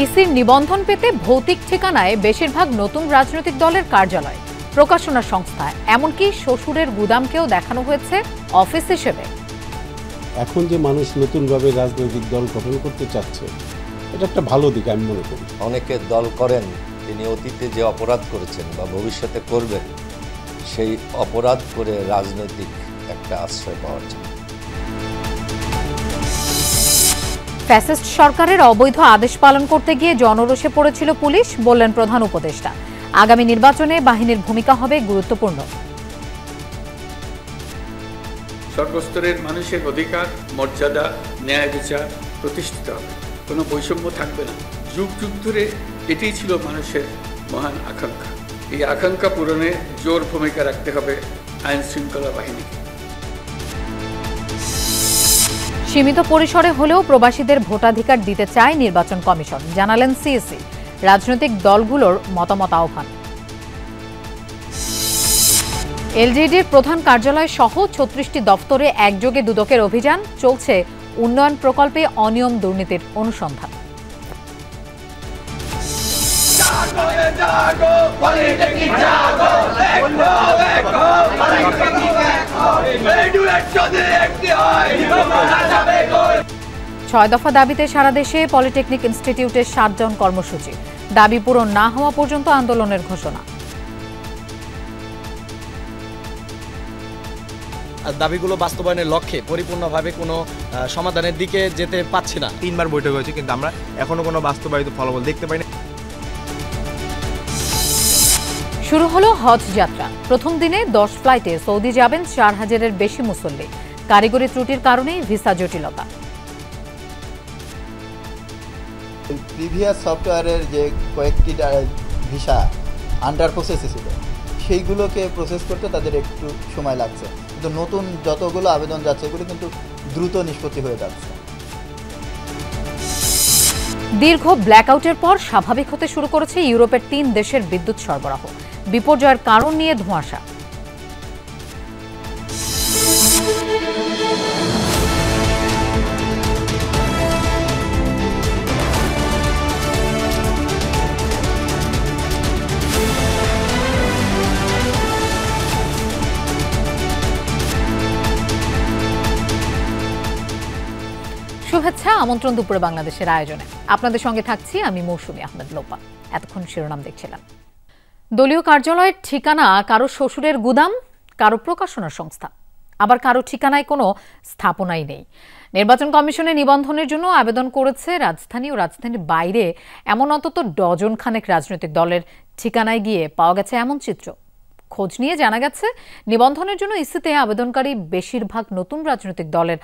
ইসির নিবন্ধন পেতে ভৌতিক ঠিকানায় বেশিরভাগ নতুন রাজনৈতিক দলের কার্যালয়, প্রকাশনা সংস্থা, এমনকি শ্বশুরের গুদামকেও দেখানো হয়েছে অফিস হিসেবে। এখন যে মানুষ নতুনভাবে রাজনৈতিক দল গঠন করতে চাচ্ছে, এটা একটা ভালো দিক আমি মনে করি। অনেকে দল করেন তিনি অতীতে যে অপরাধ করেছেন বা ভবিষ্যতে করবেন, সেই অপরাধ করে রাজনৈতিক একটা আশ্রয় পাওয়ার জন্য। ফ্যাসিস্ট সরকারের অবৈধ আদেশ পালন করতে গিয়ে জনরোষে পড়েছিল পুলিশ, বললেন প্রধান উপদেষ্টা। আগামী নির্বাচনে বাহিনীর ভূমিকা হবে গুরুত্বপূর্ণ। সর্বস্তরের মানুষের অধিকার, মর্যাদা, ন্যায় বিচার প্রতিষ্ঠিত হবে, কোনো বৈষম্য থাকবে না। যুগ যুগ ধরে এটাই ছিল মানুষের মহান আকাঙ্ক্ষা। এই আকাঙ্ক্ষা পূরণে জোর ভূমিকা রাখতে হবে আইন শৃঙ্খলা বাহিনীকে। সীমিত পরিসরে হলেও প্রবাসীদের ভোটাধিকার দিতে চায় নির্বাচন কমিশন, জানালেন সিএসি। রাজনৈতিক দলগুলোর মতামত আহ্বান। এলজিইডির প্রধান কার্যালয় সহ ৩৬টি দফতরে একযোগে দুদকের অভিযান চলছে। উন্নয়ন প্রকল্পে অনিয়ম দুর্নীতির অনুসন্ধান। ছয় দফা দাবিতে সারা দেশে পলিটেকনিক ইনস্টিটিউটের ৭ জন কর্মসূচি। দাবি পূরণ না হওয়া পর্যন্ত আন্দোলনের ঘোষণা। দাবিগুলো বাস্তবায়নের লক্ষ্যে পরিপূর্ণভাবে কোনো সমাধানের দিকে যেতে পারছি না। ৩বার বৈঠক হয়েছে, কিন্তু আমরা এখনো কোনো বাস্তবায়িত ফলাফল দেখতে পাইনি। শুরু হলো হজ যাত্রা। প্রথম দিনে 10 ফ্লাইটে সৌদি যাবেন ৪,০০০-এর বেশি মুসল্লি। কারিগরি ত্রুটির কারণেই ভিসা জটিলতা। প্রিভিয়াস সফটওয়্যারের যে কয়েকটি ভিসা আন্ডার প্রসেসে ছিল, সেইগুলোকে প্রসেস করতে তাদের একটু সময় লাগছে, কিন্তু নতুন যতগুলো আবেদন যাচ্ছে এগুলো কিন্তু দ্রুত নিষ্পত্তি হয়ে যাচ্ছে। দীর্ঘ ব্ল্যাকআউটের পর স্বাভাবিক হতে শুরু করেছে ইউরোপের ৩ দেশের বিদ্যুৎ সরবরাহ। বিপর্যয়ের কারণ নিয়ে ধোঁয়াশা। শুভেচ্ছা, আমন্ত্রণ দুপুরে বাংলাদেশের আয়োজনে। আপনাদের সঙ্গে থাকছি আমি মৌসুমী আহমেদ লোপা। এতক্ষণ শিরোনাম দেখছিলাম। দলীয় কার্যালয়ের ঠিকানা কারো শ্বশুরের গুদাম, কারো প্রকাশনা সংস্থা, আবার কারো ঠিকানায় কোনো স্থাপনাই নেই। নির্বাচন কমিশনে নিবন্ধনের জন্য আবেদন করেছে রাজধানী ও রাজধানীর বাইরে এমন অন্তত ডজন খানেক রাজনৈতিক দলের ঠিকানায় গিয়ে পাওয়া গেছে এমন চিত্র। খোঁজ নিয়ে জানা গেছে নিবন্ধনের জন্য ইসিতে আবেদনকারী বেশিরভাগ নতুন রাজনৈতিক দলের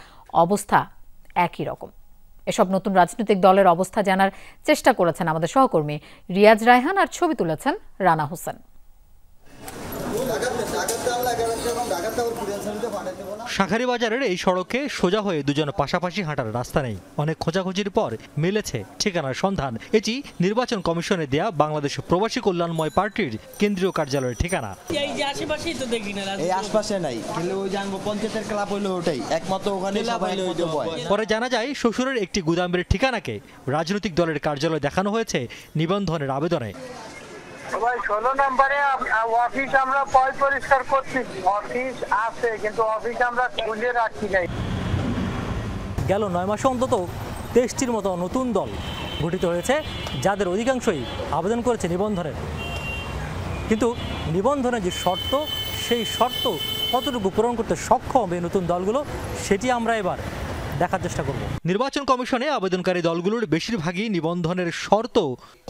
অবস্থা একই রকম। এসব নতুন রাজনৈতিক দলের অবস্থা জানার চেষ্টা করেছেন আমাদের সহকর্মী রিয়াজ রায়হান, আর ছবি তুলেছেন রানা হোসেন। শাঁখারীবাজারের এই সড়কে সোজা হয়ে দুজন পাশাপাশি হাঁটার রাস্তা নেই। অনেক খোঁজাখুঁজির পর মিলেছে ঠিকানার সন্ধান। এটি নির্বাচন কমিশনে দেয়া বাংলাদেশ প্রবাসী কল্যাণময় পার্টির কেন্দ্রীয় কার্যালয়ের ঠিকানা। পরে জানা যায় শ্বশুরের একটি গুদামের ঠিকানাকে রাজনৈতিক দলের কার্যালয় দেখানো হয়েছে নিবন্ধনের আবেদনে। 16 নম্বরে অফিস আমরা পরিষ্কার করছি, অফিস আছে কিন্তু অফিস আমরা খুলে রাখছি নাই। গেল 9 মাসে অন্তত 23টির মতো নতুন দল গঠিত হয়েছে, যাদের অধিকাংশই আবেদন করেছে নিবন্ধনের। কিন্তু নিবন্ধনের যে শর্ত, সেই শর্ত কতটুকু পূরণ করতে সক্ষম এই নতুন দলগুলো, সেটি আমরা এবার দেখার চেষ্টা করব। নির্বাচন কমিশনে আবেদনকারী দলগুলোর বেশিরভাগই নিবন্ধনের শর্ত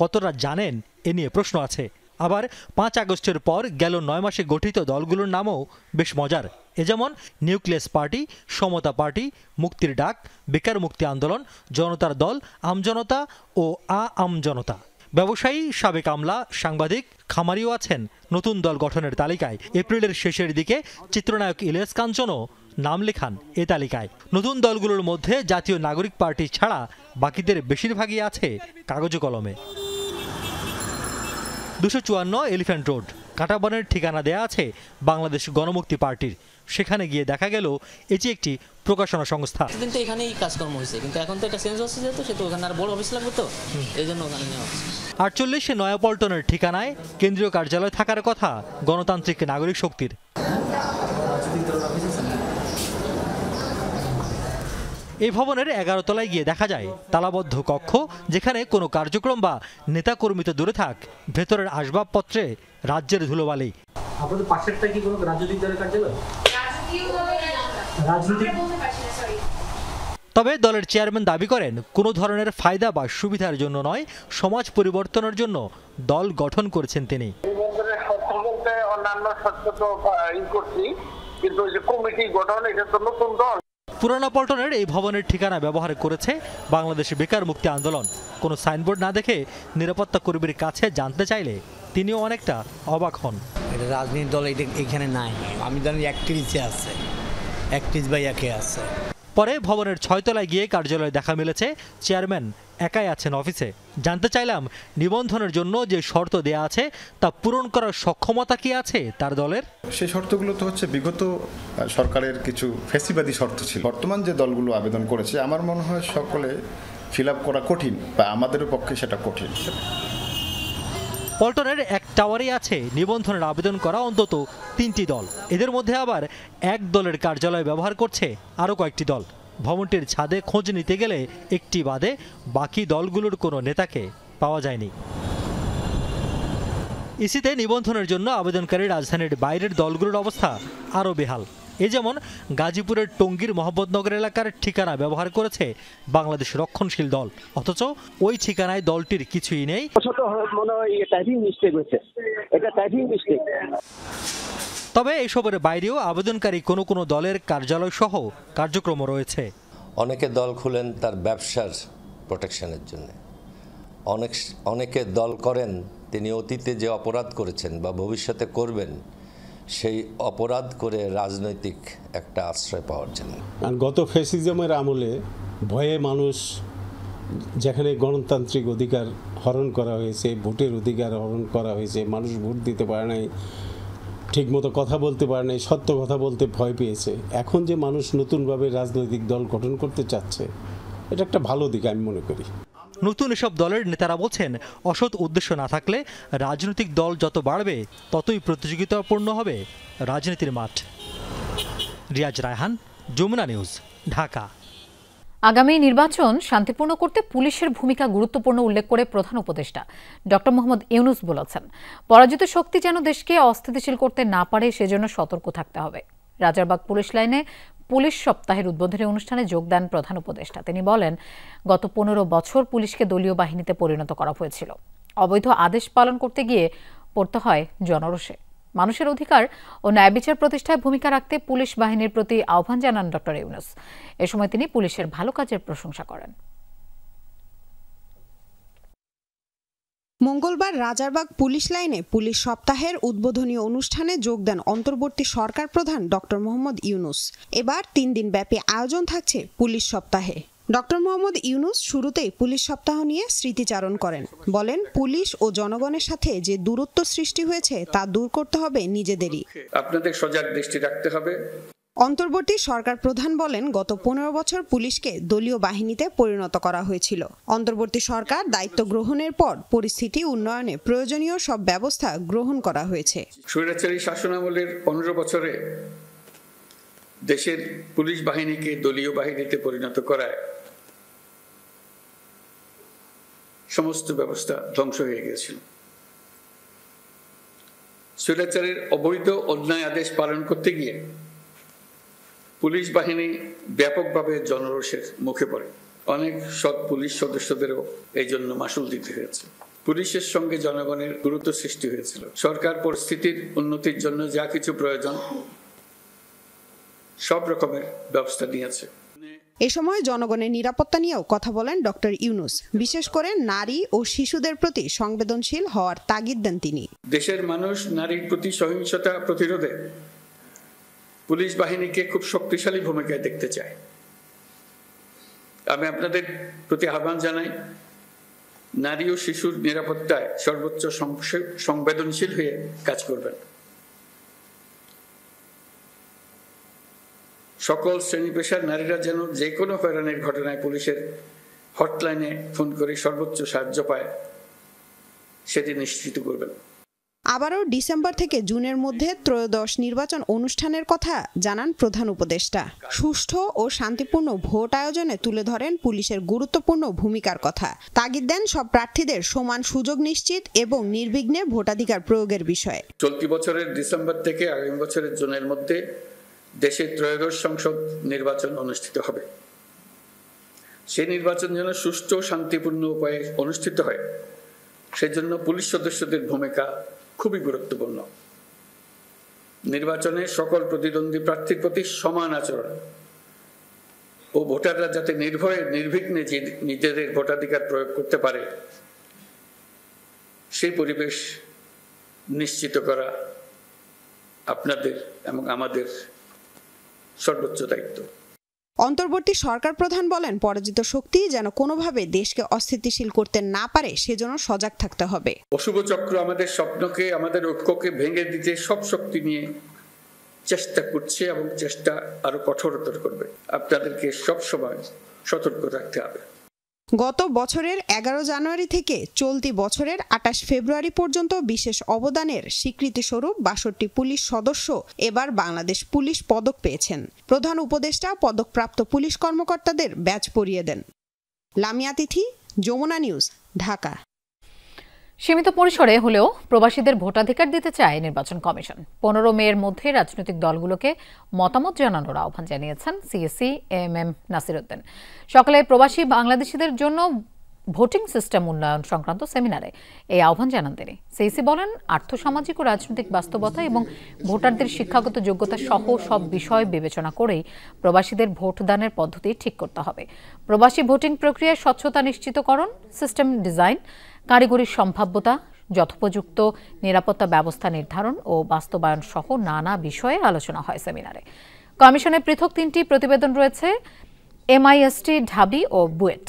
কতটা জানেন এ নিয়ে প্রশ্ন আছে। আবার 5 আগস্টের পর গেল 9 মাসে গঠিত দলগুলোর নামও বেশ মজার। এ যেমন নিউক্লিয়াস পার্টি, সমতা পার্টি, মুক্তির ডাক, বেকার মুক্তি আন্দোলন, জনতার দল, আমজনতা ও আমজনতা। ব্যবসায়ী, সাবেক আমলা, সাংবাদিক, খামারিও আছেন নতুন দল গঠনের তালিকায়। এপ্রিলের শেষের দিকে চিত্রনায়ক ইলিয়াস কাঞ্চনও নাম লেখান এ তালিকায়। নতুন দলগুলোর মধ্যে জাতীয় নাগরিক পার্টি ছাড়া বাকিদের বেশিরভাগই আছে কাগজে কলমে। 254 এলিফ্যান্ট রোড, কাঁটাবনের ঠিকানা দেয়া আছে বাংলাদেশ গণমুক্তি পার্টির। সেখানে গিয়ে দেখা গেল এটি একটি প্রকাশনা সংস্থা। কিন্তু এখানেই কাজকর্ম হয়েছে, কিন্তু এখন তো এটা চেঞ্জ হচ্ছে যেহেতু, সেহেতু ওখানে আর বড় অফিস লাগবে, তো এই জন্য ওখানে নেওয়া হচ্ছে। 48 নয়াপল্টনের ঠিকানায় কেন্দ্রীয় কার্যালয় থাকার কথা গণতান্ত্রিক নাগরিক শক্তির। এই ভবনের 11 তলায় গিয়ে দেখা যায় তালাবদ্ধ কক্ষ, যেখানে কোনো কার্যক্রম বা নেতাকর্মী তো দূরে থাক, ভেতরের আসবাবপত্রে রাজ্যের ধুলোবালি। আপনাদের পাশেরটা কি কোনো রাজনৈতিক দলের কার্যালয়? তবে দলের চেয়ারম্যান দাবি করেন, কোনো ধরনের ফায়দা বা সুবিধার জন্য নয়, সমাজ পরিবর্তনের জন্য দল গঠন করেছেন তিনি। অন্যান্য কিন্তু কমিটি গঠন, এটা তো নতুন দল। পুরানা পল্টনের এই ভবনের ঠিকানা ব্যবহার করেছে বাংলাদেশ বেকার মুক্তি আন্দোলন। কোনো সাইনবোর্ড না দেখে নিরাপত্তা কর্মীর কাছে জানতে চাইলে তিনিও অনেকটা অবাক হন। এটা রাজনীতি দল এখানে নাই, আমি জানি 31 আছে, 31/1 আছে। পরে ভবনের 6 তলায় গিয়ে কার্যালয়ে দেখা মিলেছে চেয়ারম্যান একাই আছেন অফিসে। জানতে চাইলাম, নিবন্ধনের জন্য যে শর্ত দেয়া আছে তা পূরণ করার সক্ষমতা কি আছে তার দলের? সেই শর্তগুলো তো হচ্ছে বিগত সরকারের কিছু ফ্যাসিবাদী শর্ত ছিল। বর্তমান যে দলগুলো আবেদন করেছে, আমার মনে হয় সকলে ফিল আপ করা কঠিন, বা আমাদের পক্ষে সেটা কঠিন। পল্টনের এক টাওয়ারে আছে নিবন্ধনের আবেদন করা অন্তত 3টি দল। এদের মধ্যে আবার এক দলের কার্যালয় ব্যবহার করছে আরও কয়েকটি দল। ভবনটির ছাদে খোঁজ নিতে গেলে একটি বাদে বাকি দলগুলোর কোনো নেতাকে পাওয়া যায়নি। ইসিতে নিবন্ধনের জন্য আবেদনকারী রাজধানীর বাইরের দলগুলোর অবস্থা আরও বেহাল। এ যেমন গাজীপুরের টঙ্গীর মোহাম্মদনগর এলাকার ঠিকানা ব্যবহার করেছে বাংলাদেশ রক্ষণশীল দল, অথচ ওই ঠিকানায় দলটির কিছুই নেই। তবে এসবের বাইরেও আবেদনকারী কোনো কোনো দলের কার্যালয় সহ কার্যক্রম রয়েছে। অনেকে দল খুলেন তার ব্যবসার প্রোটেকশনের জন্য, অনেকে দল করেন তিনি অতীতে যে অপরাধ করেছেন বা ভবিষ্যতে করবেন সেই অপরাধ করে রাজনৈতিক একটা আশ্রয় পাওয়ার জন্য। আর গত ফ্যাসিজমের আমলে ভয়ে মানুষ, যেখানে গণতান্ত্রিক অধিকার হরণ করা হয়েছে, ভোটের অধিকার হরণ করা হয়েছে, মানুষ ভোট দিতে পারে নাই, ঠিকমতো কথা বলতে পারে নাই, সত্য কথা বলতে ভয় পেয়েছে। এখন যে মানুষ নতুনভাবে রাজনৈতিক দল গঠন করতে চাচ্ছে, এটা একটা ভালো দিক আমি মনে করি। নতুন এসব দলের নেতারা বলছেন, অসৎ উদ্দেশ্য না থাকলে রাজনৈতিক দল যত বাড়বে ততই প্রতিযোগিতাপূর্ণ হবে রাজনীতির মাঠ। রিয়াজ রায়হান, যমুনা নিউজ, ঢাকা। আগামী নির্বাচন শান্তিপূর্ণ করতে পুলিশের ভূমিকা গুরুত্বপূর্ণ উল্লেখ করে প্রধান উপদেষ্টা ডক্টর মোহাম্মদ ইউনূস বলেছেন, পরাজিত শক্তি যেন দেশকে অস্থিতিশীল করতে না পারে সেজন্য সতর্ক থাকতে হবে। রাজারবাগ পুলিশ লাইনে পুলিশ সপ্তাহের উদ্বোধনী অনুষ্ঠানে যোগ দেন প্রধান উপদেষ্টা। তিনি বলেন, গত 15 বছর পুলিশকে দলীয় বাহিনীতে পরিণত করা হয়েছিল। অবৈধ আদেশ পালন করতে গিয়ে পড়তে হয় জনরোষে। মানুষের অধিকার ও ন্যায় বিচার প্রতিষ্ঠায় ভূমিকা রাখতে পুলিশ বাহিনীর প্রতি আহ্বান জানান ডক্টর ইউনূস। এ সময় তিনি পুলিশের ভালো কাজের প্রশংসা করেন। মঙ্গলবার রাজারবাগ পুলিশ লাইনে পুলিশ সপ্তাহের উদ্বোধনী অনুষ্ঠানে যোগ দেন অন্তর্বর্তী সরকার প্রধান ডক্টর মোহাম্মদ ইউনূস। এবার 3 দিন ব্যাপী আয়োজন থাকছে পুলিশ সপ্তাহে। ডক্টর মোহাম্মদ ইউনূস শুরুতেই পুলিশ সপ্তাহ নিয়ে স্মৃতিচারণ করেন। বলেন, পুলিশ ও জনগণের সাথে যে দূরত্ব সৃষ্টি হয়েছে তা দূর করতে হবে নিজেদেরই। আপনাদের সজাগ দৃষ্টি রাখতে হবে। অন্তর্বর্তী সরকার প্রধান বলেন, গত 15 বছর পুলিশকে দলীয় বাহিনীতে পরিণত করা হয়েছিল। অন্তর্বর্তী সরকার দায়িত্ব গ্রহণের পর পরিস্থিতি উন্নয়নে প্রয়োজনীয় সব ব্যবস্থা গ্রহণ করা হয়েছে। স্বৈরাচারী শাসনামলের 15 বছরে দেশের পুলিশ বাহিনীকে দলীয় বাহিনীতে পরিণত করায় সমস্ত ব্যবস্থা ধ্বংস হয়ে গিয়েছিল। স্বৈরাচারের অবৈধ অন্যায় আদেশ পালন করতে গিয়ে পুলিশ বাহিনী ব্যাপকভাবে জনরোষের মুখে পড়ে। অনেক সৎ পুলিশ সদস্যদেরও এই জন্য মাশুল দিতে হয়েছে। পুলিশের সঙ্গে জনগণের গুরুত্ব সৃষ্টি হয়েছিল। সরকার পরিস্থিতির উন্নতির জন্য যা কিছু প্রয়োজন সব রকমের ব্যবস্থা নিয়েছে। এ সময় জনগণের নিরাপত্তা নিয়েও কথা বলেন ডক্টর ইউনূস। বিশেষ করে নারী ও শিশুদের প্রতি সংবেদনশীল হওয়ার তাগিদ দেন তিনি। দেশের মানুষ নারীর প্রতি সহিংসতা প্রতিরোধে পুলিশ বাহিনীকে খুব শক্তিশালী ভূমিকায় দেখতে চায়। আমি আপনাদের প্রতি আহ্বান জানাই, নারী ও শিশুর নিরাপত্তায় সর্বোচ্চ সংবেদনশীল হয়ে কাজ করবেন। সকল শ্রেণী পেশার নারীরা যেন যে কোনো হয়রানির ঘটনায় পুলিশের হটলাইনে ফোন করে সর্বোচ্চ সাহায্য পায় সেটি নিশ্চিত করবেন। আবারও ডিসেম্বর থেকে জুনের মধ্যে ত্রয়োদশ নির্বাচন অনুষ্ঠানের কথা জানান প্রধান উপদেষ্টা। সুষ্ঠু ও শান্তিপূর্ণ ভোট আয়োজনে তুলে ধরেন পুলিশের গুরুত্বপূর্ণ ভূমিকার কথা। তাগিদ দেন সব প্রার্থীদের সমান সুযোগ নিশ্চিত এবং নির্বিঘ্নে ভোটাধিকার প্রয়োগের বিষয়ে। চলতি বছরের ডিসেম্বর থেকে আগামী বছরের জুনের মধ্যে দেশে ত্রয়োদশ সংসদ নির্বাচন অনুষ্ঠিত হবে। সেই নির্বাচন যেন সুষ্ঠু ও শান্তিপূর্ণ উপায়ে অনুষ্ঠিত হয় সেজন্য পুলিশ সদস্যদের ভূমিকা খুবই গুরুত্বপূর্ণ। নির্বাচনে সকল প্রতিদ্বন্দ্বী প্রার্থীর প্রতি সমান আচরণ ও ভোটাররা যাতে নির্ভয়ে নির্বিঘ্নে নিজেদের ভোটাধিকার প্রয়োগ করতে পারে সেই পরিবেশ নিশ্চিত করা আপনাদের এবং আমাদের সর্বোচ্চ দায়িত্ব। অন্তর্বর্তী সরকার প্রধান বলেন, পরাজিত শক্তি যেন কোনোভাবে দেশকে অস্থিতিশীল করতে না পারে সেজন্য সজাগ থাকতে হবে। অশুভ চক্র আমাদের স্বপ্নকে, আমাদের ঐক্যকে ভেঙে দিতে সব শক্তি নিয়ে চেষ্টা করছে এবং চেষ্টা আরো কঠোরতর করবে। আপনাদেরকে সবসময় সতর্ক থাকতে হবে। গত বছরের 11 জানুয়ারি থেকে চলতি বছরের 28 ফেব্রুয়ারি পর্যন্ত বিশেষ অবদানের স্বীকৃতিস্বরূপ 62 পুলিশ সদস্য এবার বাংলাদেশ পুলিশ পদক পেয়েছেন। প্রধান উপদেষ্টা পদকপ্রাপ্ত পুলিশ কর্মকর্তাদের ব্যাজ পরিয়ে দেন। লামিয়া তিথি, যমুনা নিউজ, ঢাকা। সীমিত পরিসরে হলেও প্রবাসীদের ভোটাধিকার দিতে চায় নির্বাচন কমিশন। 15 মের মধ্যে রাজনৈতিক দলগুলোকে মতামত জানানোর আহ্বান জানিয়েছেন সিএসি এএমএম নাসির উদ্দিন। সকালে প্রবাসী বাংলাদেশিদের জন্য ভোটিং সিস্টেম উন্নয়ন সংক্রান্ত সেমিনারে এই আহ্বান জানান তিনি। সিএসি বলেন, আর্থসামাজিক ও রাজনৈতিক বাস্তবতা এবং ভোটারদের শিক্ষাগত যোগ্যতা সহ সব বিষয় বিবেচনা করেই প্রবাসীদের ভোটদানের পদ্ধতি ঠিক করতে হবে। প্রবাসী ভোটিং প্রক্রিয়ায় স্বচ্ছতা নিশ্চিতকরণ, সিস্টেম ডিজাইন, কারিগরি সম্ভাব্যতা, যথোপযুক্ত নিরাপত্তা ব্যবস্থা নির্ধারণ ও বাস্তবায়ন সহ নানা বিষয়ে আলোচনা হয় সেমিনারে। কমিশনের পৃথক 3টি প্রতিবেদন রয়েছে, এমআইএসটি, ঢাবি ও BUET.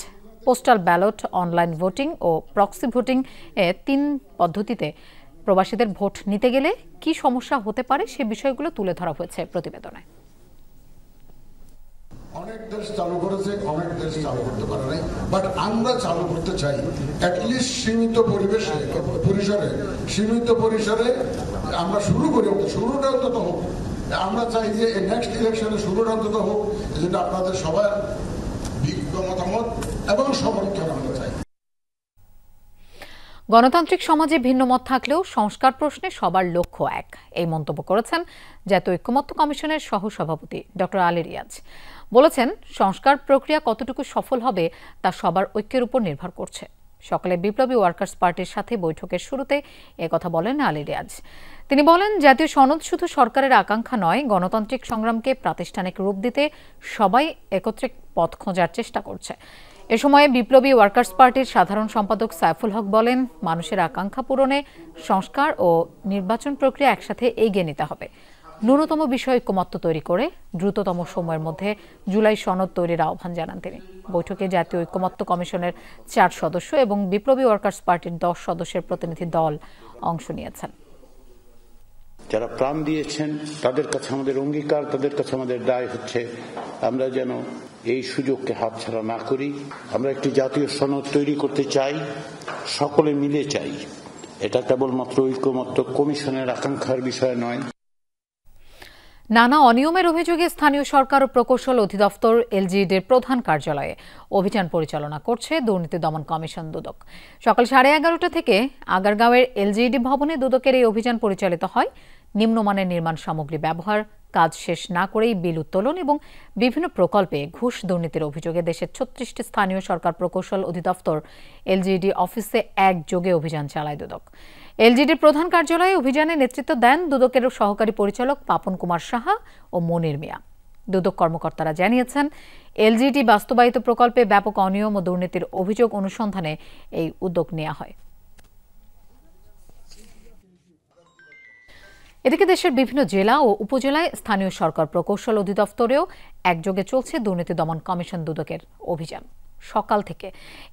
Postal ballot, online voting ও প্রক্সি ভোটিং এ 3 পদ্ধতিতে প্রবাসীদের ভোট নিতে গেলে কি সমস্যা হতে পারে সে বিষয়গুলো তুলে ধরা হয়েছে প্রতিবেদনে। অনেক দেশ চালু করেছে, অনেক দেশ চালু করতে পারে নাই, বাট আমরা চালু করতে চাই অ্যাটলিস্ট সীমিত পরিসরে আমরা শুরু করি। শুরুটা অন্তত হোক, আমরা চাই যে নেক্সট ইলেকশনে শুরুটা অন্তত হোক, যেটা আপনাদের সবার বিজ্ঞ মতামত এবং সমর্থন আমরা চাই। গণতান্ত্রিক সমাজে ভিন্ন মত থাকলেও সংস্কার প্রশ্নে সবার লক্ষ্য এক, এই মন্তব্য করেছেন জাতীয় ঐক্যমত্য কমিশনের সহসভাপতি ডক্টর আলী রিয়াজ। বলেছেন, সংস্কার প্রক্রিয়া কতটুকু সফল হবে তা সবার ঐক্যের উপর নির্ভর করছে। সকালে বিপ্লবী ওয়ার্কার্স পার্টির সাথে বৈঠকের শুরুতে একথা বলেন আলী রিয়াজ। তিনি বলেন, জাতীয় সনদ শুধু সরকারের আকাঙ্ক্ষা নয়, গণতান্ত্রিক সংগ্রামকে প্রাতিষ্ঠানিক রূপ দিতে সবাই একত্রে পথ খোঁজার চেষ্টা করছে। এ সময় বিপ্লবী ওয়ার্কার্স পার্টির সাধারণ সম্পাদক সাইফুল হক বলেন, মানুষের আকাঙ্ক্ষা পূরণে সংস্কার ও নির্বাচন প্রক্রিয়া একসাথে এগিয়ে নিতে হবে। ন্যূনতম বিষয় ঐক্যমত্য তৈরি করে দ্রুততম সময়ের মধ্যে জুলাই সনদ তৈরির আহ্বান জানান তিনি। বৈঠকে জাতীয় ঐক্যমত্য কমিশনের 4 সদস্য এবং বিপ্লবী ওয়ার্কার্স পার্টির 10 সদস্যের প্রতিনিধি দল অংশ নিয়েছেন। যারা প্রাণ দিয়েছেন তাদের কাছে আমাদের অঙ্গীকার, তাদের কাছে আমাদের দায় হচ্ছে আমরা যেন এই সুযোগকে হাতছাড়া না করি। আমরা একটি জাতীয় সনদ তৈরি করতে চাই, সকলে মিলে চাই। এটা কেবলমাত্র ঐক্যমত্য কমিশনের আকাঙ্ক্ষার বিষয় নয়। নানা অনিয়মের অভিযোগে স্থানীয় সরকার ও প্রকৌশল অধিদপ্তর এলজিইডির প্রধান কার্যালয়ে অভিযান পরিচালনা করছে দুর্নীতি দমন কমিশন দুদক। সকাল 11:30 থেকে আগারগাঁওয়ের এলজিইডি ভবনে দুদকের এই অভিযান পরিচালিত হয়। নিম্নমানের নির্মাণ সামগ্রী ব্যবহার, কাজ শেষ না করেই বিল উত্তোলন এবং বিভিন্ন প্রকল্পে ঘুষ দুর্নীতির অভিযোগে দেশের 36টি স্থানীয় সরকার প্রকৌশল অধিদপ্তর এলজিইডি অফিসে একযোগে অভিযান চালায় দুদক। এলজিইডির প্রধান কার্যালয়ে অভিযানে নেতৃত্ব দেন দুদকের সহকারী পরিচালক পাপন কুমার সাহা ও মনির মিয়া। দুদক কর্মকর্তারা জানিয়েছেন, এলজিইডি বাস্তবায়িত প্রকল্পে ব্যাপক অনিয়ম ও দুর্নীতির অভিযোগ অনুসন্ধানে এই উদ্যোগ নেওয়া হয়। এদিকে দেশের বিভিন্ন জেলা ও উপজেলায় স্থানীয় সরকার প্রকৌশল অধিদপ্তরেও একযোগে চলছে দুর্নীতি দমন কমিশন দুদকের অভিযান। সকাল থেকে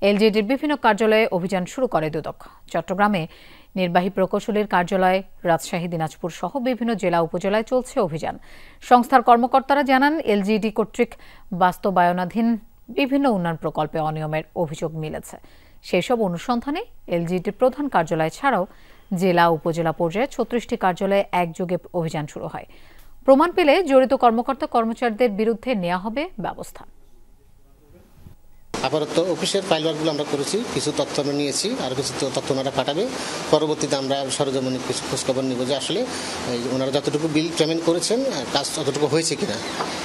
এলজিইডির বিভিন্ন কার্যালয়ে অভিযান শুরু করে দুদক। চট্টগ্রামে নির্বাহী প্রকৌশলীর কার্যালয়, রাজশাহী, দিনাজপুর সহ বিভিন্ন জেলা উপজেলায় চলছে অভিযান। সংস্থার কর্মকর্তারা জানান, এলজিইডি কর্তৃক বাস্তবায়নাধীন বিভিন্ন উন্নয়ন প্রকল্পে অনিয়মের অভিযোগ মিলেছে। সেই সব অনুসন্ধানে এলজিইডির প্রধান কার্যালয় ছাড়াও জেলা উপজেলা পর্যায়ে 36টি কার্যালয়ে একযোগে অভিযান শুরু হয়। প্রমাণ পেলে জড়িত কর্মকর্তা কর্মচারীদের বিরুদ্ধে নেওয়া হবে ব্যবস্থা। আপাতত অফিসের ফাইলওয়ার্কগুলো আমরা করেছি, কিছু তথ্য আমরা নিয়েছি, আর কিছু তথ্য ওনারা পাঠাবে। পরবর্তীতে আমরা সরজমিনে কিছু খোঁজখবর নিব যে আসলে ওনারা যতটুকু বিল পেমেন্ট করেছেন কাজ ততটুকু হয়েছে কিনা,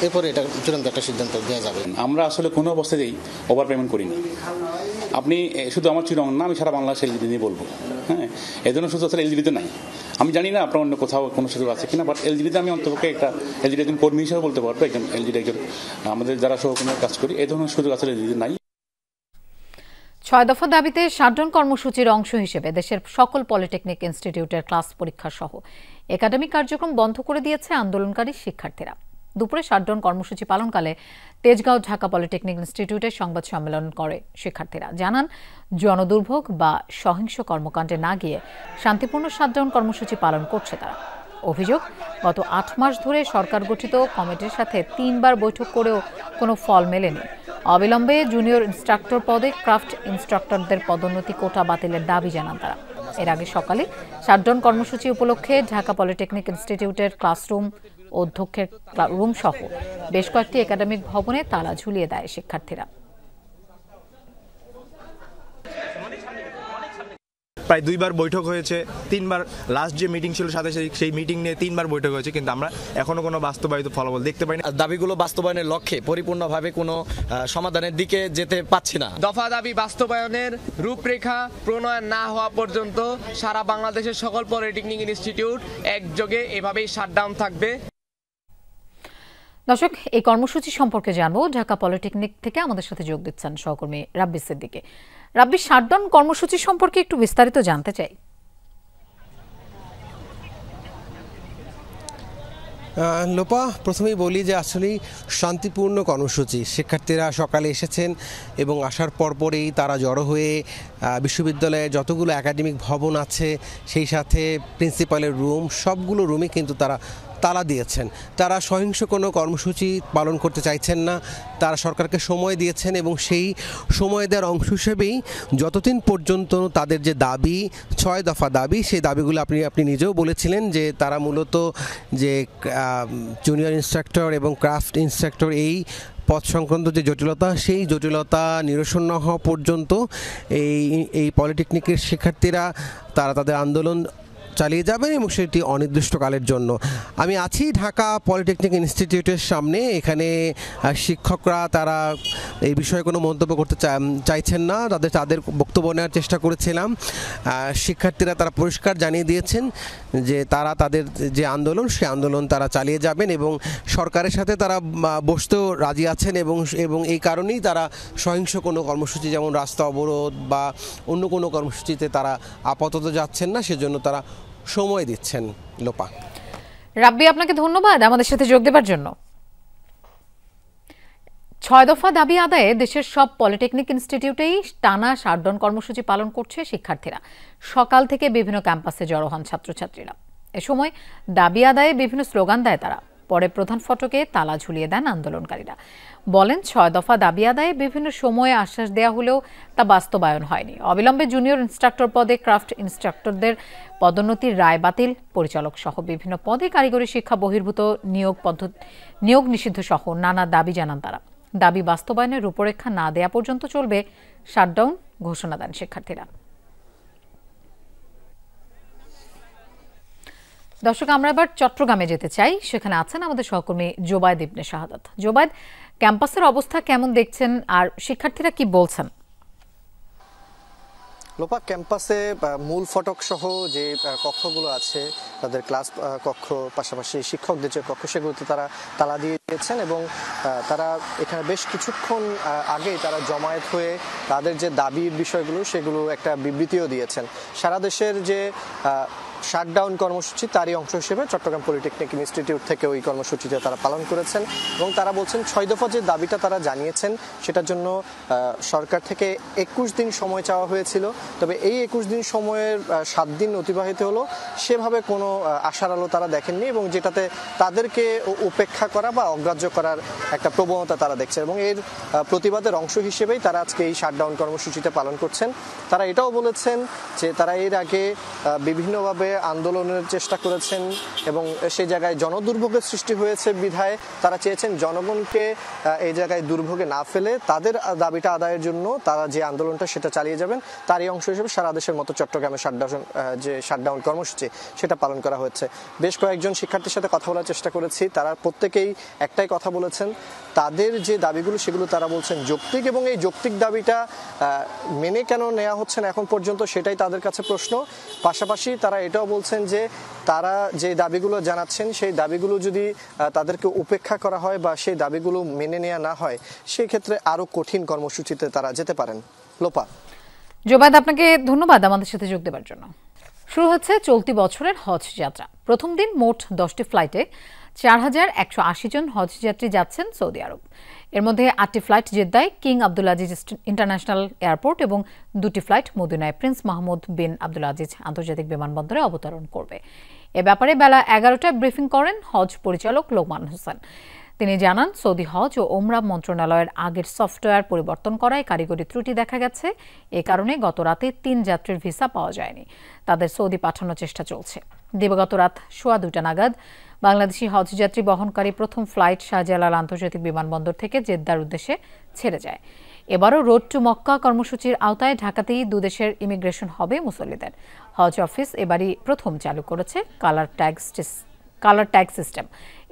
এরপরে এটা চূড়ান্ত একটা সিদ্ধান্ত দেওয়া যাবে। আমরা আসলে কোনো অবস্থাতেই ওভার পেমেন্ট করিনি। আপনি শুধু আমার চিরং না, আমি সারা বাংলাদেশ এলজিডি নিয়ে বলবো। হ্যাঁ, এই জন্য শুধু আসলে এলজিডিতে নাই। আমি জানি না আপনার অন্য কোথাও কোনো সুযোগ আছে কিনা, বাট এলজিডিতে আমি অন্তপক্ষে একটা এলজিডি একজন কর্মী হিসেবে বলতে পারবো, একজন এলজিডি একজন আমাদের যারা সহকর্মীরা কাজ করি, এই ধরনের সুযোগ আসলে এলজিডি নাই। 6 দফা দাবিতে শাটডাউন কর্মসূচির অংশ হিসেবে দেশের সকল পলিটেকনিক ইনস্টিটিউটের ক্লাস পরীক্ষা সহ একাডেমিক কার্যক্রম বন্ধ করে দিয়েছে আন্দোলনকারী শিক্ষার্থীরা। দুপুরে শাটডাউন কর্মসূচি পালনকালে তেজগাঁও ঢাকা পলিটেকনিক ইনস্টিটিউটে সংবাদ সম্মেলন করে শিক্ষার্থীরা। জানান, জনদুর্ভোগ বা সহিংস কর্মকাণ্ডে না গিয়ে শান্তিপূর্ণ শাটডাউন কর্মসূচি পালন করছে তারা। অভিযোগ, গত 8 মাস ধরে সরকার গঠিত কমিটির সাথে 3 বার বৈঠক করেও কোনো ফল মেলেনি। অবিলম্বে জুনিয়র ইনস্ট্রাক্টর পদে ক্রাফট ইনস্ট্রাক্টরদের পদোন্নতি কোটা বাতিলের দাবি জানান তারা। এর আগে সকালে শাটডাউন কর্মসূচি উপলক্ষে ঢাকা পলিটেকনিক ইনস্টিটিউটের ক্লাসরুম, অধ্যক্ষের রুম সহ বেশ কয়েকটি একাডেমিক ভবনে তালা ঝুলিয়ে দেয় শিক্ষার্থীরা। প্রায় 2 বার বৈঠক হয়েছে, 3 বার লাস্ট যে মিটিং ছিল সাথে সেই মিটিং নিয়ে 3 বার বৈঠক হয়েছে, কিন্তু আমরা এখনো কোনো বাস্তবায়িত ফলাফল দেখতে পাইনি। দাবিগুলো বাস্তবায়নের লক্ষ্যে পরিপূর্ণভাবে কোনো সমাধানের দিকে যেতে পারছি না। দফা দাবি বাস্তবায়নের রূপরেখা প্রণয়ন না হওয়া পর্যন্ত সারা বাংলাদেশের সকল পলিটেকনিক ইনস্টিটিউট একযোগে এভাবেই শাটডাউন থাকবে। দর্শক, এই কর্মসূচি সম্পর্কে জানবো। ঢাকা পলিটেকনিক থেকে আমাদের সাথে যোগ দিচ্ছেন সহকর্মী রাব্বি সিদ্দিকী। রাব্বি, শাটডাউন কর্মসূচি সম্পর্কে একটু বিস্তারিত জানতে চাই। লোপা, প্রথমেই বলি যে আসলেই শান্তিপূর্ণ কর্মসূচি। শিক্ষার্থীরা সকালে এসেছেন এবং আসার পরপরেই তারা জড়ো হয়ে বিশ্ববিদ্যালয়ে যতগুলো একাডেমিক ভবন আছে, সেই সাথে প্রিন্সিপালের রুম, সবগুলো রুমে কিন্তু তারা তালা দিয়েছেন। তারা সহিংস কোনো কর্মসূচি পালন করতে চাইছেন না। তারা সরকারকে সময় দিয়েছেন এবং সেই সময় দেওয়ার অংশ হিসেবেই যতদিন পর্যন্ত তাদের যে দাবি, 6 দফা দাবি, সেই দাবিগুলো আপনি নিজেও বলেছিলেন যে তারা মূলত যে জুনিয়র ইনস্ট্রাক্টর এবং ক্রাফট ইনস্ট্রাক্টর এই পদ সংক্রান্ত যে জটিলতা, সেই জটিলতা নিরসন না হওয়া পর্যন্ত এই পলিটেকনিকের শিক্ষার্থীরা তারা তাদের আন্দোলন চালিয়ে যাবেন এবং সেটি অনির্দিষ্টকালের জন্য। আমি আছি ঢাকা পলিটেকনিক ইনস্টিটিউটের সামনে। এখানে শিক্ষকরা তারা এই বিষয়ে কোনো মন্তব্য করতে চাইছেন না। তাদের বক্তব্য নেওয়ার চেষ্টা করেছিলাম। শিক্ষার্থীরা তারা পরিষ্কার জানিয়ে দিয়েছেন যে তারা তাদের যে আন্দোলন, সেই আন্দোলন তারা চালিয়ে যাবেন এবং সরকারের সাথে তারা বসতেও রাজি আছেন এবং এই কারণেই তারা সহিংস কোনো কর্মসূচি, যেমন রাস্তা অবরোধ বা অন্য কোনো কর্মসূচিতে তারা আপাতত যাচ্ছেন না, সেজন্য তারা সময় দিচ্ছেন। লোপা, রাব্বি, আপনাকে ধন্যবাদ আমাদের সাথে যোগ দেওয়ার জন্য। 6 দফা দাবি আদায়ে দেশের সব পলিটেকনিক ইনস্টিটিউটেই টানা শাটডাউন কর্মসূচি পালন করছে শিক্ষার্থীরা। সকাল থেকে বিভিন্ন ক্যাম্পাসে জড়ো হন ছাত্রছাত্রীরা। এ সময় দাবি আদায়ে বিভিন্ন স্লোগান দেয় তারা। পরে প্রধান ফটকে তালা ঝুলিয়ে দেন আন্দোলনকারীরা। বলেন, 6 দফা দাবি আদায়ে বিভিন্ন সময়ে আশ্বাস দেওয়া হলেও তা বাস্তবায়ন হয়নি। অবিলম্বে জুনিয়র ইনস্ট্রাক্টর পদে ক্রাফট ইনস্ট্রাক্টরদের পদোন্নতির রায় বাতিল, পরিচালক সহ বিভিন্ন পদে কারিগরি শিক্ষা বহির্ভূত নিয়োগ নিষিদ্ধ সহ নানা দাবি জানান তারা। দাবি বাস্তবায়নের রূপরেখা না দেয়া পর্যন্ত চলবে শাটডাউন ঘোষণা দেন শিক্ষার্থীরা। দর্শক, আমরা এবার চট্টগ্রামে যেতে চাই। সেখানে আছেন আমাদের সহকর্মী জোবায়েদ ইবনে শাহাদাত। জোবায়েদ, ক্যাম্পাসের অবস্থা কেমন দেখছেন আর শিক্ষার্থীরা কি বলছেন? লোপা, ক্যাম্পাসে মূল ফটক সহ যে কক্ষগুলো আছে, তাদের ক্লাস কক্ষ, পাশাপাশি শিক্ষকদের যে কক্ষ, সেগুলোতে তারা তালা দিয়ে দিয়েছেন এবং তারা এখানে বেশ কিছুক্ষণ আগেই তারা জমায়েত হয়ে তাদের যে দাবির বিষয়গুলো, সেগুলো একটা বিবৃতিও দিয়েছেন। সারা দেশের যে শাটডাউন কর্মসূচি তারই অংশ হিসেবে চট্টগ্রাম পলিটেকনিক ইনস্টিটিউট থেকে ওই কর্মসূচিটা তারা পালন করেছেন এবং তারা বলছেন 6 দফা যে দাবিটা তারা জানিয়েছেন সেটার জন্য সরকার থেকে 21 দিন সময় চাওয়া হয়েছিল। তবে এই 21 দিন সময়ের 7 দিন অতিবাহিত হলো, সেভাবে কোনো আশার আলো তারা দেখেননি এবং যেটাতে তাদেরকে উপেক্ষা করা বা অগ্রাহ্য করার একটা প্রবণতা তারা দেখছে এবং এর প্রতিবাদের অংশ হিসেবেই তারা আজকে এই শাটডাউন কর্মসূচিটা পালন করছেন। তারা এটাও বলেছেন যে তারা এর আগে বিভিন্নভাবে আন্দোলনের চেষ্টা করেছেন এবং সেই জায়গায় জনদুর্ভোগের সৃষ্টি হয়েছে বিধায় তারা চেয়েছেন জনগণকে এই জায়গায় দুর্ভোগে না ফেলে তাদের দাবিটা আদায়ের জন্য তারা যে আন্দোলনটা সেটা চালিয়ে যাবেন, তারই অংশ হিসেবে সারা দেশের মতো চট্টগ্রামে শাটডাউন কর্মসূচি সেটা পালন করা হচ্ছে। বেশ কয়েকজন শিক্ষার্থীর সাথে কথা বলার চেষ্টা করেছি, তারা প্রত্যেকেই একটাই কথা বলেছেন, তাদের যে দাবিগুলো সেগুলো তারা বলছেন যৌক্তিক এবং এই যৌক্তিক দাবিটা মেনে কেন নেওয়া হচ্ছে না এখন পর্যন্ত সেটাই তাদের কাছে প্রশ্ন। পাশাপাশি তারা এটাও বলছেন যে তারা যে দাবিগুলো জানাচ্ছেন সেই দাবিগুলো যদি তাদেরকে উপেক্ষা করা হয় বা সেই দাবিগুলো মেনে নেওয়া না হয় সেই ক্ষেত্রে আরো কঠিন কর্মসূচিতে তারা যেতে পারেন। লোপা। জোবায়েদ, আপনাকে ধন্যবাদ আমাদের সাথে যোগ দেওয়ার জন্য। শুরু হচ্ছে চলতি বছরের হজ যাত্রা। প্রথম দিন মোট 10টি ফ্লাইটে 4180 জন হজ যাত্রী যাচ্ছেন সৌদি আরব। এর মধ্যে 8টি ফ্লাইট জেদ্দায় King Abdul Aziz international airport এবং 2টি ফ্লাইট মদিনায় Prince Mahmud bin Abdul Aziz আন্তর্জাতিক বিমানবন্দরে অবতরণ করবে। এ ব্যাপারে বেলা 11টায় ব্রিফিং করেন হজ পরিচালক লোকমান হোসেন। তিনি জানান, সৌদি হজ ও ওমরা মন্ত্রণালয়ের আগের সফটওয়্যার পরিবর্তন করায় কারিগরি ত্রুটি দেখা গেছে। এ কারণে গত রাতে 3 যাত্রীর ভিসা পাওয়া যায়নি। তাদের সৌদি পাঠানোর চেষ্টা চলছে। দিবাগত রাত 2:15 নাগাদ বাংলাদেশি হজযাত্রী বহনকারী প্রথম ফ্লাইট শাহজালাল আন্তর্জাতিক বিমানবন্দর থেকে জেদ্দার উদ্দেশ্যে ছেড়ে যায়। এবারও রোড টু মক্কা কর্মসূচির আওতায় ঢাকাতেই দুদেশের ইমিগ্রেশন হবে মুসল্লিদের। হজ অফিস এবারই প্রথম চালু করেছে কালার ট্যাগ সিস্টেম।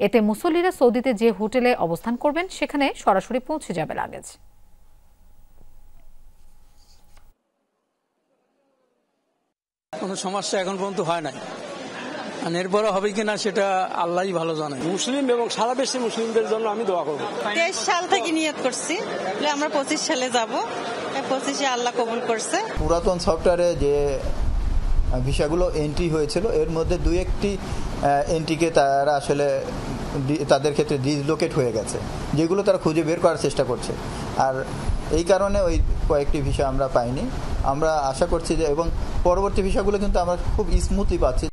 এতে মুসল্লিরা সৌদিতে যে হোটেলে অবস্থান করবেন সেখানে সরাসরি পৌঁছে যাবে লাগেজ। কোনো সমস্যা এখন পর্যন্ত হয় নাই, এরপরে হবে কিনা সেটা আল্লাহই ভালো জানে। মুসলিম এবং সারা দেশের মুসলিমদের জন্য আমি দোয়া করবো। 23 সাল থেকে নিয়ত করছি, আমরা 25 সালে যাব। 25-এ আল্লাহ কবুল করছে। পুরাতন সফটওয়্যারে যে ভিসাগুলো এন্ট্রি হয়েছিল এর মধ্যে 2-1টি এন্ট্রিকে তারা আসলে তাদের ক্ষেত্রে ডিসলোকেট হয়ে গেছে, যেগুলো তারা খুঁজে বের করার চেষ্টা করছে। আর এই কারণে ওই কয়েকটি ভিসা আমরা পাইনি। আমরা আশা করছি যে এবং পরবর্তী ভিসাগুলো কিন্তু আমরা খুব স্মুথলি পাচ্ছি।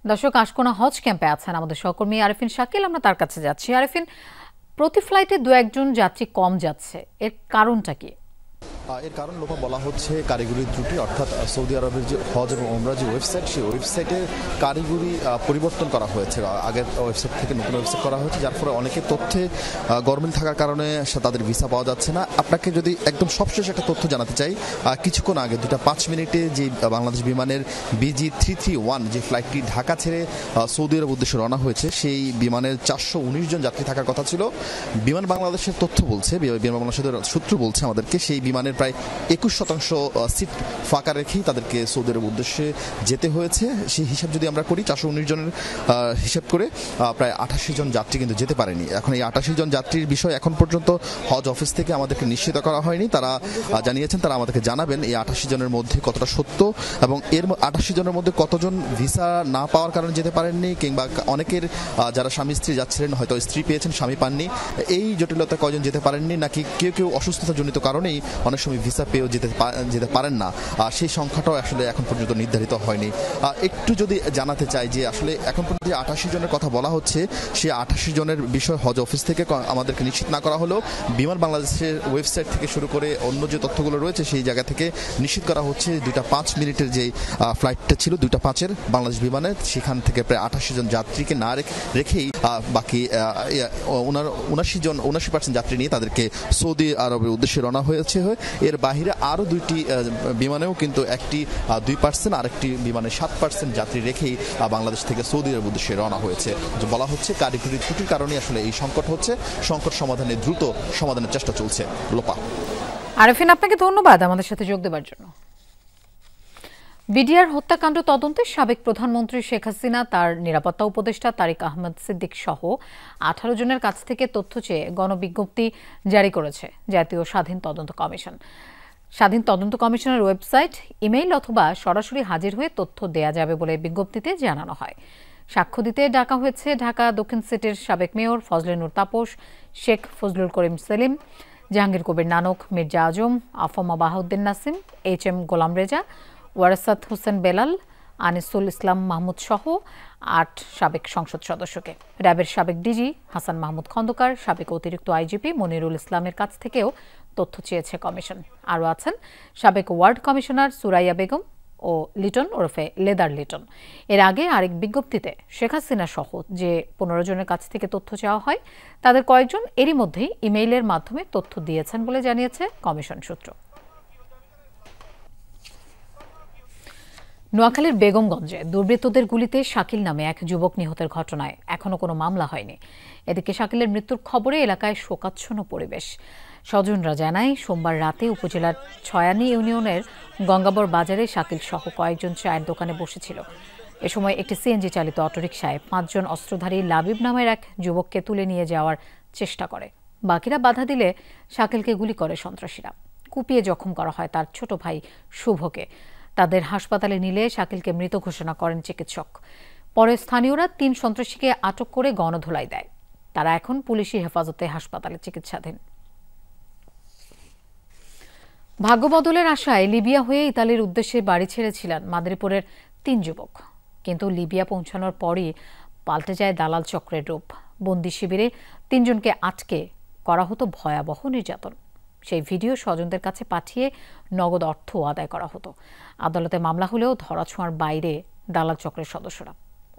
দর্শক, আশকোনা হজ ক্যাম্পে আছেন আমাদের সহকর্মী আরেফিন শাকিল। আমরা তার কাছে যাচ্ছি। আরেফিন, প্রতি ফ্লাইটে 2-1 যাত্রী কম যাচ্ছে, এর কারণটা কি? এর কারণ লোপা বলা হচ্ছে কারিগরি ত্রুটি, অর্থাৎ সৌদি আরবের যে হজ এবং ওমরা যে ওয়েবসাইট, সেই ওয়েবসাইটের কারিগরি পরিবর্তন করা হয়েছে। আগের ওয়েবসাইট থেকে নতুন ওয়েবসাইট করা হয়েছে, যার ফলে অনেকে তথ্যে গরমিল থাকার কারণে তাদের ভিসা পাওয়া যাচ্ছে না। আপনাকে যদি একদম সবশেষ একটা তথ্য জানাতে চাই, কিছুক্ষণ আগে 2:05 মিনিটে যে বাংলাদেশ বিমানের BG331 যে ফ্লাইটটি ঢাকা ছেড়ে সৌদি আরব উদ্দেশ্যে রওনা হয়েছে, সেই বিমানের 419 জন যাত্রী থাকার কথা ছিল। বিমান বাংলাদেশের তথ্য বলছে, বিমান বাংলাদেশের সূত্র বলছে আমাদেরকে, সেই বিমানের প্রায় 21% সিট ফাঁকা রেখেই তাদেরকে সৌদি আরব উদ্দেশ্যে যেতে হয়েছে। সেই হিসাব যদি আমরা করি, 419 জনের হিসাব করে প্রায় 88 জন যাত্রী কিন্তু যেতে পারেনি। এখন এই 88 জন যাত্রীর বিষয় এখন পর্যন্ত হজ অফিস থেকে আমাদেরকে নিশ্চিত করা হয়নি। তারা জানিয়েছেন তারা আমাদেরকে জানাবেন এই 88 জনের মধ্যে কতটা সত্য এবং এর 88 জনের মধ্যে কতজন ভিসা না পাওয়ার কারণে যেতে পারেননি, কিংবা অনেকের যারা স্বামী স্ত্রী যাচ্ছিলেন হয়তো স্ত্রী পেয়েছেন স্বামী পাননি, এই জটিলতা কয়জন যেতে পারেননি, নাকি কেউ অসুস্থতাজনিত কারণেই অনেক সময় ভিসা পেয়েও যেতে পারেন না, সেই সংখ্যাটাও আসলে এখন পর্যন্ত নির্ধারিত হয়নি। একটু যদি জানাতে চাই যে আসলে এখন পর্যন্ত 88 জনের কথা বলা হচ্ছে, সেই 88 জনের বিষয় হজ অফিস থেকে আমাদেরকে নিশ্চিত না করা হলেও বিমান বাংলাদেশের ওয়েবসাইট থেকে শুরু করে অন্য যে তথ্যগুলো রয়েছে সেই জায়গা থেকে নিশ্চিত করা হচ্ছে 2:05 মিনিটের যে ফ্লাইটটা ছিল 2:05 বাংলাদেশ বিমানে, সেখান থেকে প্রায় 88 জন যাত্রীকে না রেখেই বাকি 79% যাত্রী নিয়ে তাদেরকে সৌদি আরবের উদ্দেশ্যে রওনা হয়েছে। এর বাহিরে আরও 2টি বিমানেও কিন্তু একটি 2% আর একটি বিমানে 7% যাত্রী রেখেই বাংলাদেশ থেকে সৌদি আরব উদ্দেশ্যে রওনা হয়েছে। বলা হচ্ছে কারিগরি ত্রুটির কারণে আসলে এই সংকট হচ্ছে, সংকট সমাধানে দ্রুত সমাধানের চেষ্টা চলছে। লোপা। আরেফিন, আপনাকে ধন্যবাদ আমাদের সাথে যোগ দেওয়ার জন্য। বিডিআর হত্যাকাণ্ড তদন্তে সাবেক প্রধানমন্ত্রী শেখ হাসিনা, তার নিরাপত্তা উপদেষ্টা তারিক আহমেদ সিদ্দিক সহ 18 জনের কাছ থেকে তথ্য চেয়ে গণবিজ্ঞপ্তি জারি করেছে জাতীয় স্বাধীন তদন্ত কমিশন। স্বাধীন তদন্ত কমিশনের ওয়েবসাইট, ইমেইল অথবা সরাসরি হাজির হয়ে তথ্য দেয়া যাবে বলে বিজ্ঞপ্তিতে জানানো হয়। সাক্ষ্য দিতে ডাকা হয়েছে ঢাকা দক্ষিণ সিটির সাবেক মেয়র ফজলে নূর তাপস, শেখ ফজলুল করিম সেলিম, জাহাঙ্গীর কবির নানক, মির্জা আজম, আফমা বাহাউদ্দিন নাসিম, HM গোলাম রেজা, ওয়ারাসাত হোসেন বেলাল, আনিসুল ইসলাম মাহমুদ সহ 8 সাবেক সংসদ সদস্যকে। র্যাবের সাবেক ডিজি হাসান মাহমুদ খন্দকার, সাবেক অতিরিক্ত আইজিপি মনিরুল ইসলামের কাছ থেকেও তথ্য চেয়েছে কমিশন। আরও আছেন সাবেক ওয়ার্ড কমিশনার সুরাইয়া বেগম ও লিটন ওরফে লেদার লিটন। এর আগে আরেক বিজ্ঞপ্তিতে শেখ হাসিনা সহ যে 15 জনের কাছ থেকে তথ্য চাওয়া হয়, তাদের কয়েকজন এরই মধ্যেই ইমেইলের মাধ্যমে তথ্য দিয়েছেন বলে জানিয়েছে কমিশন সূত্র। নোয়াখালীর বেগমগঞ্জে দুর্বৃত্তদের গুলিতে শাকিল নামে এক যুবক নিহতের ঘটনায় এখনো কোনো মামলা হয়নি। এদিকে শাকিলের মৃত্যুর খবরে এলাকায় শোকাচ্ছন্ন পরিবেশ। স্বজনরা জানায়, সোমবার রাতে উপজেলার ছয়ানি ইউনিয়নের গঙ্গাবর বাজারে শাকিল সহ কয়েকজন চায়ের দোকানে বসেছিল। এ সময় একটি সিএনজি চালিত অটোরিকশায় 5 জন অস্ত্রধারী লাবিব নামের এক যুবককে তুলে নিয়ে যাওয়ার চেষ্টা করে। বাকিরা বাধা দিলে শাকিলকে গুলি করে সন্ত্রাসীরা। কুপিয়ে জখম করা হয় তার ছোট ভাই শুভকে। তাদের হাসপাতালে নিলে শাকিলকে মৃত ঘোষণা করেন চিকিৎসক। পরে স্থানীয়রা 3 সন্ত্রাসীকে আটক করে গণধোলাই দেয়। তারা এখন পুলিশি হেফাজতে হাসপাতালে চিকিৎসাধীন। ভাগ্যবদলের আশায় লিবিয়া হয়ে ইতালির উদ্দেশ্যে বাড়ি ছেড়েছিলেন মাদারীপুরের 3 যুবক, কিন্তু লিবিয়া পৌঁছানোর পরই পাল্টে যায় দালাল চক্রের রূপ। বন্দি শিবিরে 3 জনকে আটকে করা হতো ভয়াবহ নির্যাতন। সেই ভিডিও স্বজনদের কাছে পাঠিয়ে নগদ অর্থ আদায় করা হতো। আদালতে মামলা হলেও ধরাছোঁয়ার বাইরে দালাল চক্রের সদস্যরা।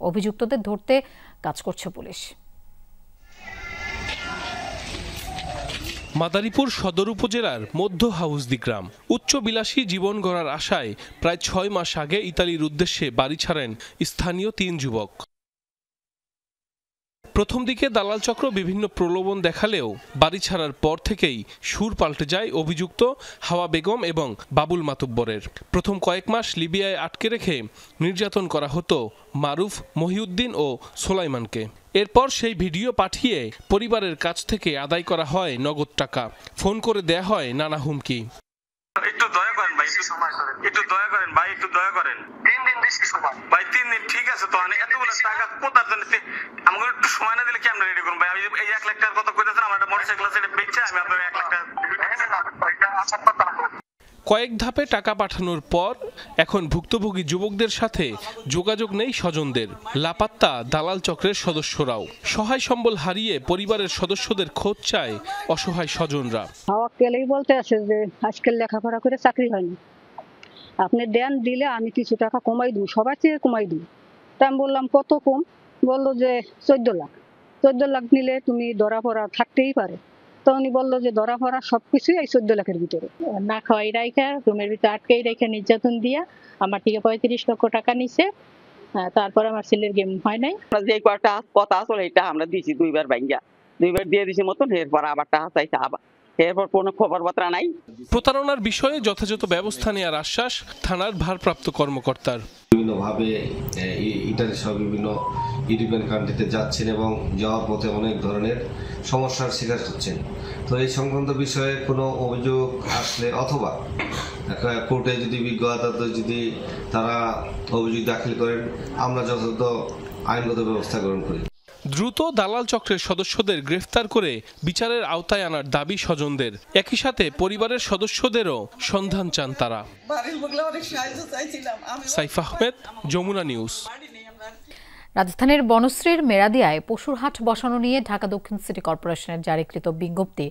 অভিযুক্তদের ধরতে কাজ করছে পুলিশ। মাদারীপুর সদর উপজেলার মধ্য হাউসদি গ্রাম। উচ্চবিলাসী জীবন গড়ার আশায় প্রায় 6 মাস আগে ইতালির উদ্দেশ্যে বাড়ি ছাড়েন স্থানীয় 3 যুবক। প্রথম দিকে দালাল চক্র বিভিন্ন প্রলোভন দেখালেও বাড়ি ছাড়ার পর থেকেই সুর পাল্টে যায় অভিযুক্ত হাওয়া বেগম এবং বাবুল মাতুব্বরের। প্রথম কয়েক মাস লিবিয়ায় আটকে রেখে নির্যাতন করা হতো মারুফ, মহিউদ্দিন ও সোলাইমানকে। এরপর সেই ভিডিও পাঠিয়ে পরিবারের কাছ থেকে আদায় করা হয় নগদ টাকা। ফোন করে দেয়া হয় নানা হুমকি। একটু দয়া করেন ভাই, একটু দয়া করেন ভাই, একটু দয়া করেন। 3 দিন বেশি সময় ভাই, 3 দিন ঠিক আছে তো, এতগুলো টাকা কোথার জন্য আমাকে একটু সময় না দিলে কি আমরা রেডি করুন ভাই? আমি এই 1 লাখ টাকার কথা কইতেছেন, আমার একটা মোটরসাইকেল আছে, এটা বেচে আমি আপনার 1 লাখ টাকা। কয়েক ধাপে টাকা পাঠানোর পর এখন ভুক্তভোগী যুবকদের সাথে যোগাযোগ নেই স্বজনদের। লাপাত্তা দালাল চক্রের সদস্যরাও। সহায় সম্বল হারিয়ে পরিবারের সদস্যদের খোঁজ চায় অসহায় স্বজনরা। হাওয়াকেলেই বলতে আছে যে আজকাল লেখাপড়া করে চাকরি হয়নি, আপনি দেন, দিলে আমি কিছু টাকা কমাই দিই, সবার চেয়ে কমাই দিই। তা আমি বললাম কত কম? বললো যে 14 লাখ। 14 লাখ নিলে তুমি ধরা পড়া থাকতেই পারে। তো উনি বললো যে ধরা পড়া সবকিছুই এই 14 লাখের ভিতরে। না খাওয়াই রাইখা রুমের ভিতরে আটকেই রেখে নির্যাতন দিয়া আমার থেকে 35 লক্ষ টাকা নিছে। তারপর আমার ছেলের গেম হয় নাই। যে কয়টা কথা আসলে এটা আমরা দিয়েছি 2 বার ভাঙ্গা, 2 বার দিয়ে দিছি মতন। এরপর আবার টাকা চাইছে, আবার এরপর কোনো খবর বার্তা নাই। প্রতারণার বিষয়ে যথাযথ ব্যবস্থা নেওয়ার আশ্বাস থানার ভারপ্রাপ্ত কর্মকর্তার। বিভিন্নভাবে ইটালি সহ বিভিন্ন ইউরোপিয়ান কান্ট্রিতে যাচ্ছেন এবং যাওয়ার পথে অনেক ধরনের সমস্যার শিকার হচ্ছেন। তো এই সংক্রান্ত বিষয়ে কোনো অভিযোগ আসলে অথবা কোর্টে যদি বিজ্ঞ আদালতে যদি তারা অভিযোগ দাখিল করেন, আমরা যথাযথ আইনগত ব্যবস্থা গ্রহণ করি। দ্রুত দালাল চক্রের সদস্যদের গ্রেফতার করে বিচারের আওতায় আনার দাবি স্বজনদের। একই সাথে পরিবারের সদস্যদেরও সন্ধান চান তারা। সাইফ আহমেদ, যমুনা নিউজ। রাজধানীর বনশ্রীর মেরাদিয়ায় পশুর হাট বসানো নিয়ে ঢাকা দক্ষিণ সিটি কর্পোরেশনের জারিকৃত বিজ্ঞপ্তি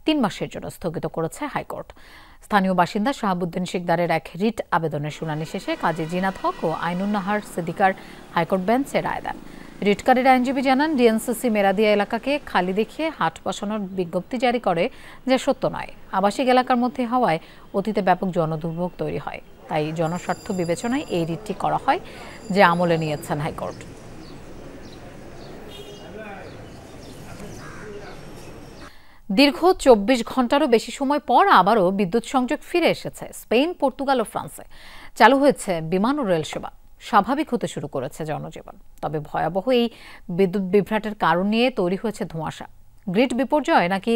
3 মাসের জন্য স্থগিত করেছে হাইকোর্ট। স্থানীয় বাসিন্দা শাহাবুদ্দিন শিকদারের এক রিট আবেদনের শুনানি শেষে কাজী জিনাত হক ও আইনুন্নাহার সিদ্দিকার হাইকোর্ট বেঞ্চে রায় দেন। রিটকারীর আইনজীবী জানান, ডিএনসিসি মেরাদিয়া এলাকাকে খালি দেখিয়ে হাট বসানোর বিজ্ঞপ্তি জারি করে, যা সত্য নয়। আবাসিক এলাকার মধ্যে হওয়ায় অতীতে ব্যাপক জনদুর্ভোগ তৈরি হয়, তাই জনস্বার্থ বিবেচনায় এই রিটটি করা হয়, যা আমলে নিয়েছেন হাইকোর্ট। দীর্ঘ 24 ঘন্টারও বেশি সময় পর আবারও বিদ্যুৎ সংযোগ ফিরে এসেছে স্পেন, পর্তুগাল ও ফ্রান্সে। চালু হয়েছে বিমান ও রেল সেবা। স্বাভাবিক হতে শুরু করেছে জনজীবন। তবে ভয়াবহ এই বিদ্যুৎ বিভ্রাটের কারণ নিয়ে তৈরি হয়েছে ধোঁয়াশা। গ্রিড বিপর্যয় নাকি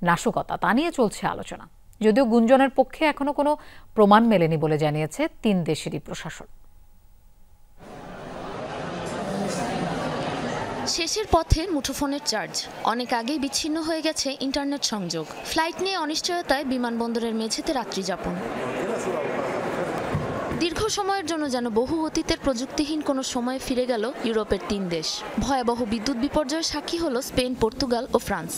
নাশকতা, তা নিয়ে চলছে আলোচনা। যদিও গুঞ্জনের পক্ষে এখনো কোনো প্রমাণ মেলেনি বলে জানিয়েছে 3 দেশেরই প্রশাসন। শেষের পথে মুঠোফোনের চার্জ, অনেক আগেই বিচ্ছিন্ন হয়ে গেছে ইন্টারনেট সংযোগ। ফ্লাইট নিয়ে অনিশ্চয়তায় বিমানবন্দরের মেঝেতে রাত্রি যাপন। দীর্ঘ সময়ের জন্য যেন বহু অতীতের প্রযুক্তিহীন কোনো সময়ে ফিরে গেল ইউরোপের 3 দেশ। ভয়াবহ বিদ্যুৎ বিপর্যয়ের সাক্ষী হলো স্পেন, পর্তুগাল ও ফ্রান্স।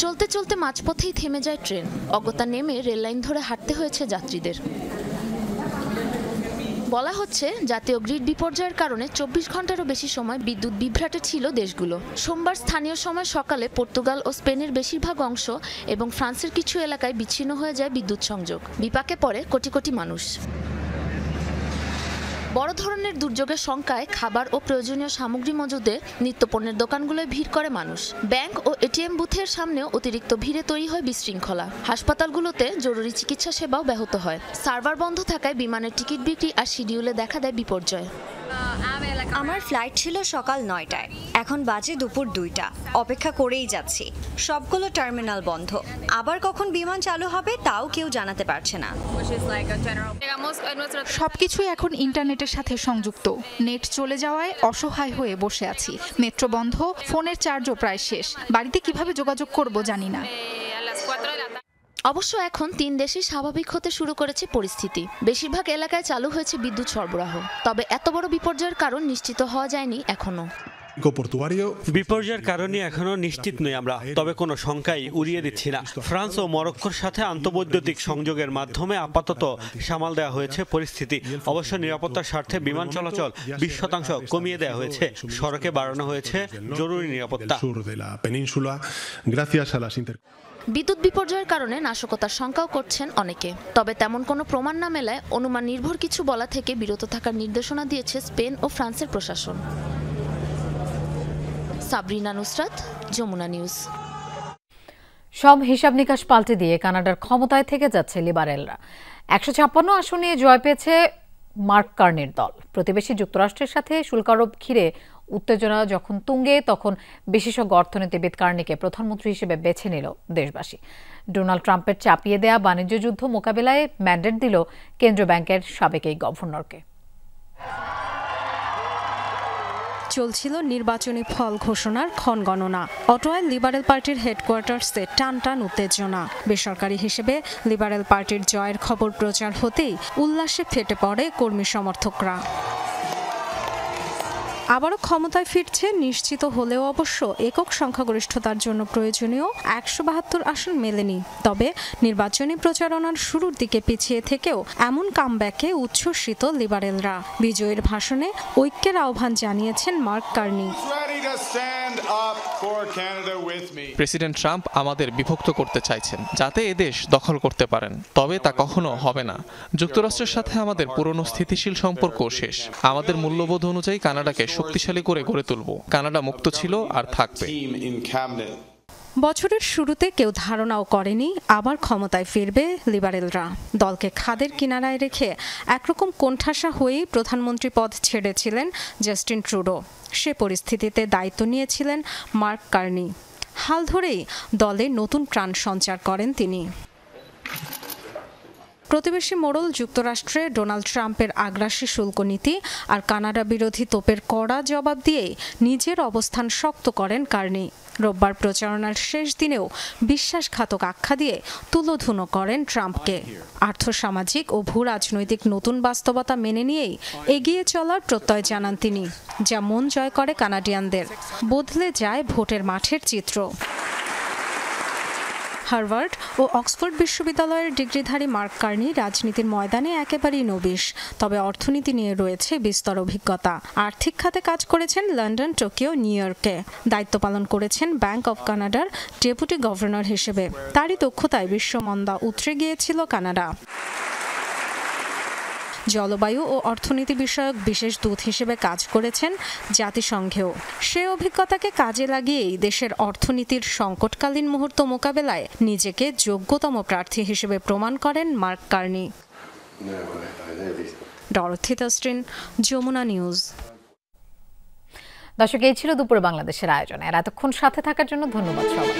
চলতে চলতে মাঝপথেই থেমে যায় ট্রেন, অগত্যা নেমে রেললাইন ধরে হাঁটতে হয়েছে যাত্রীদের। বলা হচ্ছে জাতীয় গ্রিড বিপর্যয়ের কারণে 24 ঘন্টারও বেশি সময় বিদ্যুৎ বিভ্রাটে ছিল দেশগুলো। সোমবার স্থানীয় সময় সকালে পর্তুগাল ও স্পেনের বেশিরভাগ অংশ এবং ফ্রান্সের কিছু এলাকায় বিচ্ছিন্ন হয়ে যায় বিদ্যুৎ সংযোগ। বিপাকে পড়ে কোটি কোটি মানুষ। বড় ধরনের দুর্যোগের শঙ্কায় খাবার ও প্রয়োজনীয় সামগ্রী মজুদে নিত্যপণ্যের দোকানগুলোয় ভিড় করে মানুষ। ব্যাংক ও এটিএম বুথের সামনেও অতিরিক্ত ভিড়ে তৈরি হয় বিশৃঙ্খলা। হাসপাতালগুলোতে জরুরি চিকিৎসা সেবাও ব্যাহত হয়। সার্ভার বন্ধ থাকায় বিমানের টিকিট বিক্রি আর শিডিউলে দেখা দেয় বিপর্যয়। আমার ফ্লাইট ছিল সকাল 9টায়, এখন বাজে দুপুর 2টা। অপেক্ষা করেই যাচ্ছি, সবগুলো টার্মিনাল বন্ধ। আবার কখন বিমান চালু হবে তাও কেউ জানাতে পারছে না। সবকিছু এখন ইন্টারনেটের সাথে সংযুক্ত। নেট চলে যাওয়ায় অসহায় হয়ে বসে আছি। মেট্রো বন্ধ, ফোনের চার্জও প্রায় শেষ। বাড়িতে কিভাবে যোগাযোগ করব জানি না। অবশ্য এখন 3 দেশই স্বাভাবিক হতে শুরু করেছে পরিস্থিতি। বেশিরভাগ এলাকায় চালু হয়েছে বিদ্যুৎ সরবরাহ, তবে এত বড় বিপর্যয়ের কারণ নিশ্চিত হওয়া যায়নি এখনো। বিপর্যয়ের কারণে এখনো নিশ্চিত নই আমরা, তবে কোনো শঙ্কাই উড়িয়ে দিচ্ছি না। ফ্রান্স ও মরক্কোর সাথে আন্তঃবৈদ্যুতিক সংযোগের মাধ্যমে আপাতত সামাল দেওয়া হয়েছে পরিস্থিতি। অবশ্য নিরাপত্তার স্বার্থে বিমান চলাচল 20% কমিয়ে দেওয়া হয়েছে। সড়কে বাড়ানো হয়েছে জরুরি নিরাপত্তা। বিদ্যুৎ বিপর্যয়ের কারণে নাশকতার শঙ্কাও করছেন অনেকে, তবে তেমন কোনো প্রমাণ না মেলায় অনুমান নির্ভর কিছু বলা থেকে বিরত থাকার নির্দেশনা দিয়েছে স্পেন ও ফ্রান্সের প্রশাসন। সাবরিনা নুসরাত, যমুনা নিউজ। সব হিসাব নিকাশ পাল্টে দিয়ে কানাডার ক্ষমতায় থেকে যাচ্ছে লিবারেলরা। 156 আসন নিয়ে জয় পেয়েছে মার্ক কার্নির দল। প্রতিবেশী যুক্তরাষ্ট্রের সাথে শুল্ক আরোপ ঘিরে উত্তেজনা যখন তুঙ্গে, তখন বিশেষজ্ঞ অর্থনীতিবিদ কার্নিকে প্রধানমন্ত্রী হিসেবে বেছে নিল দেশবাসী। ডোনাল্ড ট্রাম্পের চাপিয়ে দেয়া বাণিজ্য যুদ্ধ মোকাবিলায় ম্যান্ডেট দিল কেন্দ্রীয় ব্যাংকের সাবেক এই গভর্নরকে। চলছিল নির্বাচনী ফল ঘোষণার ক্ষণগণনা। অটোয়ায় লিবারেল পার্টির হেডকোয়ার্টার্সে টান টান উত্তেজনা। বেসরকারি হিসেবে লিবারেল পার্টির জয়ের খবর প্রচার হতেই উল্লাসে ফেটে পড়ে কর্মী সমর্থকরা। আবারও ক্ষমতায় ফিরছে নিশ্চিত হলেও অবশ্য একক সংখ্যাগরিষ্ঠতার জন্য প্রয়োজনীয় 172 আসন মেলেনি। তবে নির্বাচনী প্রচারণার শুরুর দিকে পিছিয়ে থেকেও এমন কামব্যাকে উচ্ছ্বসিত লিবারেলরা। বিজয়ের ভাষণে ঐক্যের আহ্বান জানিয়েছেন মার্ক কার্নি। প্রেসিডেন্ট ট্রাম্প আমাদের বিভক্ত করতে চাইছেন যাতে এদেশ দখল করতে পারেন, তবে তা কখনো হবে না। যুক্তরাষ্ট্রের সাথে আমাদের পুরনো স্থিতিশীল সম্পর্ক শেষ। আমাদের মূল্যবোধ অনুযায়ী কানাডাকে শক্তিশালী করে গড়ে তুলব। কানাডা মুক্ত ছিল আর থাকবে। বছরের শুরুতে কেউ ধারণাও করেনি আবার ক্ষমতায় ফিরবে লিবারেলরা। দলকে খাদের কিনারায় রেখে একরকম কোণঠাসা হয়েই প্রধানমন্ত্রী পদ ছেড়েছিলেন জাস্টিন ট্রুডো। সে পরিস্থিতিতে দায়িত্ব নিয়েছিলেন মার্ক কার্নি। হাল ধরেই দলে নতুন প্রাণ সঞ্চার করেন তিনি। প্রতিবেশী মোড়ল যুক্তরাষ্ট্রে ডোনাল্ড ট্রাম্পের আগ্রাসী শুল্ক নীতি আর কানাডা বিরোধী তোপের কড়া জবাব দিয়েই নিজের অবস্থান শক্ত করেন কার্নি। রোববার প্রচারণার শেষ দিনেও বিশ্বাসঘাতক আখ্যা দিয়ে তুলোধুনো করেন ট্রাম্পকে। আর্থসামাজিক ও ভূ রাজনৈতিক নতুন বাস্তবতা মেনে নিয়েই এগিয়ে চলার প্রত্যয় জানান তিনি, যা মন জয় করে কানাডিয়ানদের। বদলে যায় ভোটের মাঠের চিত্র। হার্ভার্ড ও অক্সফোর্ড বিশ্ববিদ্যালয়ের ডিগ্রিধারী মার্ক কার্নি রাজনীতির ময়দানে একেবারেই নবিশ, তবে অর্থনীতি নিয়ে রয়েছে বিস্তর অভিজ্ঞতা। আর্থিক খাতে কাজ করেছেন লন্ডন, টোকিও, নিউ ইয়র্কে। দায়িত্ব পালন করেছেন ব্যাংক অব কানাডার ডেপুটি গভর্নর হিসেবে। তারই দক্ষতায় বিশ্বমন্দা উতরে গিয়েছিল কানাডা। জলবায়ু ও অর্থনীতি বিষয়ক বিশেষ দূত হিসেবে কাজ করেছেন জাতিসংঘেও। সে অভিজ্ঞতাকে কাজে লাগিয়েই দেশের অর্থনীতির সংকটকালীন মুহূর্ত মোকাবেলায় নিজেকে যোগ্যতম প্রার্থী হিসেবে প্রমাণ করেন মার্ক কার্নি। ডরথি তাস্ট্রিন, যমুনা নিউজ। দর্শক, এই ছিল দুপুরে বাংলাদেশের আয়োজন। এতক্ষণ সাথে থাকার জন্য ধন্যবাদ সবাই।